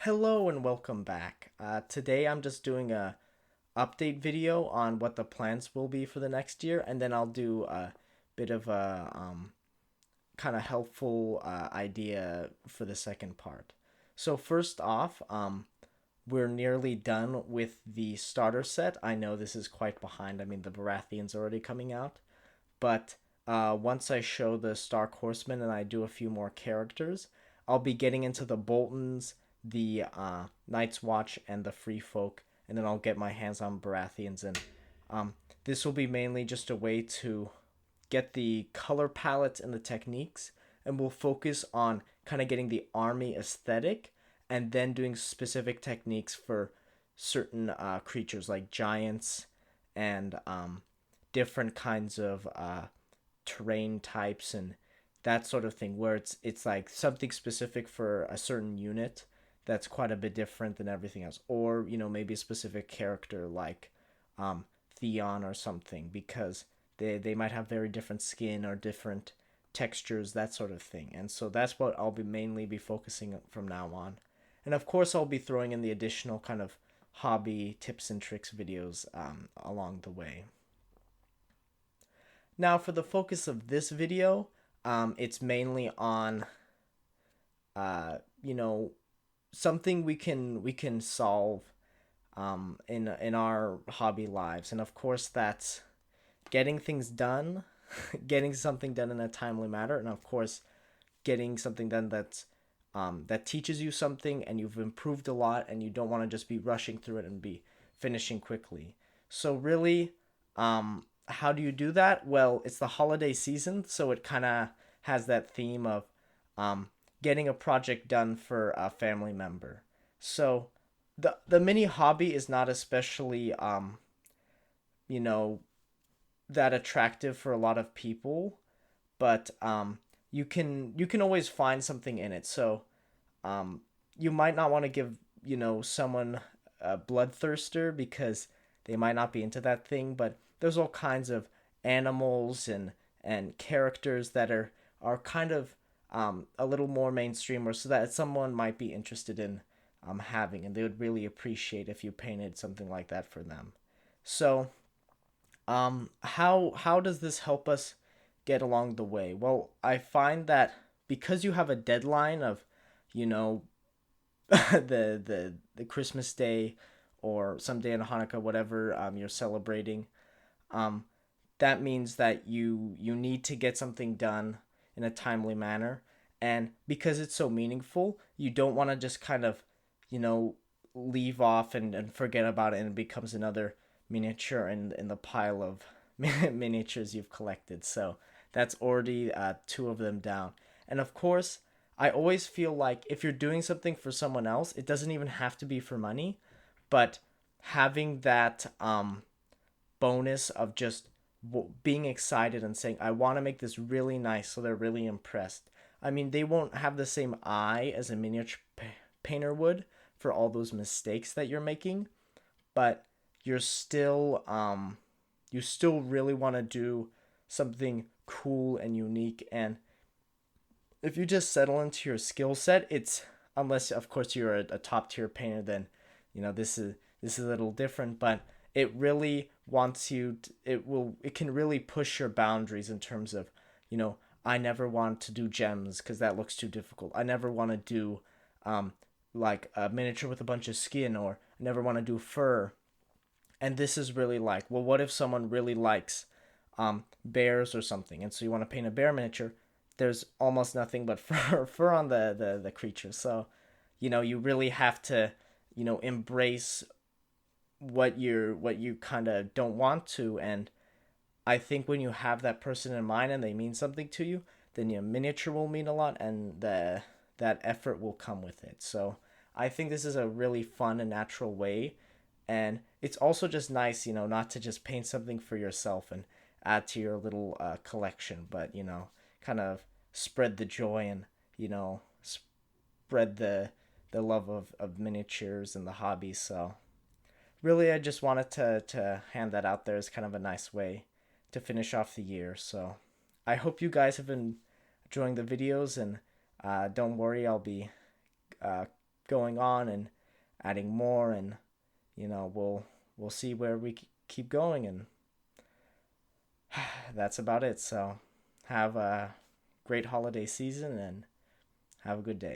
Hello and welcome back. Today I'm just doing a update video on what the plans will be for the next year, and then I'll do a bit of a kind of helpful idea for the second part. So first off, we're nearly done with the starter set. I know this is quite behind. I mean, the Baratheon's already coming out, but once I show the Stark Horsemen and I do a few more characters, I'll be getting into the Boltons, the Night's Watch, and the Free Folk, and then I'll get my hands on Baratheons. And this will be mainly just a way to get the color palette and the techniques, and we'll focus on kind of getting the army aesthetic and then doing specific techniques for certain creatures like giants and different kinds of terrain types and that sort of thing, where it's like something specific for a certain unit that's quite a bit different than everything else, or maybe a specific character like Theon or something, because they might have very different skin or different textures, that sort of thing. And so that's what I'll be mainly be focusing from now on. And of course, I'll be throwing in the additional kind of hobby tips and tricks videos along the way. Now, for the focus of this video, it's mainly on, uh, you know, something we can solve in our hobby lives, and of course, that's getting things done, getting something done in a timely manner, and of course, getting something done that teaches you something and you've improved a lot, and you don't want to just be rushing through it and be finishing quickly. So really, how do you do that? Well, it's the holiday season, so it kind of has that theme of um, getting a project done for a family member. So the mini hobby is not especially you know that attractive for a lot of people, but you can always find something in it. So um, you might not want to give someone a bloodthirster because they might not be into that thing, but there's all kinds of animals and characters that are kind of a little more mainstream, or so that someone might be interested in having, and they would really appreciate if you painted something like that for them. So how does this help us get along the way? Well, I find that because you have a deadline of, you know, the Christmas day or some day in Hanukkah, whatever you're celebrating, um, that means that you need to get something done in a timely manner. And because it's so meaningful, you don't want to just kind of, you know, leave off and forget about it, and it becomes another miniature in the pile of miniatures you've collected. So that's already two of them down. And of course, I always feel like if you're doing something for someone else, it doesn't even have to be for money, but having that bonus of just being excited and saying, I want to make this really nice, so they're really impressed. I mean, they won't have the same eye as a miniature painter would for all those mistakes that you're making, but you're still you still really want to do something cool and unique. And if you just settle into your skill set, it's, unless of course you're a top tier painter, then this is a little different, but it really wants you to, it can really push your boundaries in terms of, you know I never want to do gems because that looks too difficult. I never want to do um like a miniature with a bunch of skin, or I never want to do fur. And this is really like, well, what if someone really likes bears or something, and so you want to paint a bear miniature? There's almost nothing but fur on the creature. So you really have to embrace what you kind of don't want to. And I think when you have that person in mind and they mean something to you, then your miniature will mean a lot, and that effort will come with it. So I think this is a really fun and natural way. And it's also just nice, not to just paint something for yourself and add to your little collection, but kind of spread the joy and spread the love of miniatures and the hobby. So really, I just wanted to hand that out there as kind of a nice way to finish off the year. So I hope you guys have been enjoying the videos, and don't worry, I'll be uh, going on and adding more, and we'll see where we keep going, and that's about it. So have a great holiday season and have a good day.